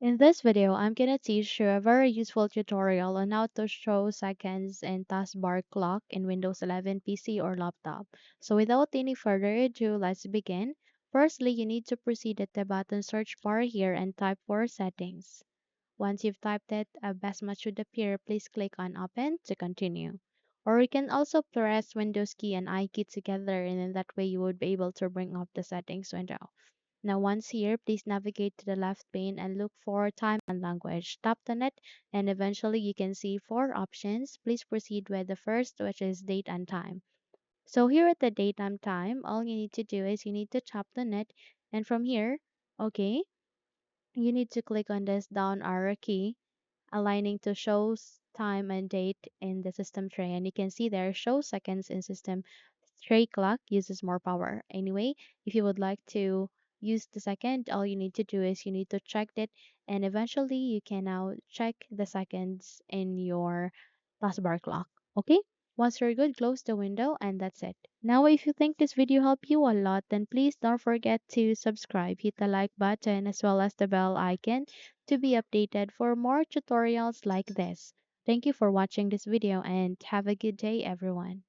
In this video, I'm gonna teach you a very useful tutorial on how to show seconds in taskbar clock in Windows 11 PC or laptop. So without any further ado, let's begin. Firstly, you need to proceed at the button search bar here and type for settings. Once you've typed it, a message should appear. Please click on open to continue. Or you can also press Windows key and I key together, and in that way you would be able to bring up the settings window. Now once here, please navigate to the left pane and look for time and language. Tap on it and eventually you can see four options. Please proceed with the first, which is date and time. So here at the date and time, all you need to do is you need to tap on it, and from here, okay, you need to click on this down arrow key aligning to shows time and date in the system tray. And you can see there show seconds in system tray clock uses more power. Anyway, if you would like to use the second, all you need to do is you need to check it, and eventually you can now check the seconds in your taskbar clock. Okay? Once you're good, close the window and that's it. Now, if you think this video helped you a lot, then please don't forget to subscribe, hit the like button as well as the bell icon to be updated for more tutorials like this. Thank you for watching this video and have a good day everyone.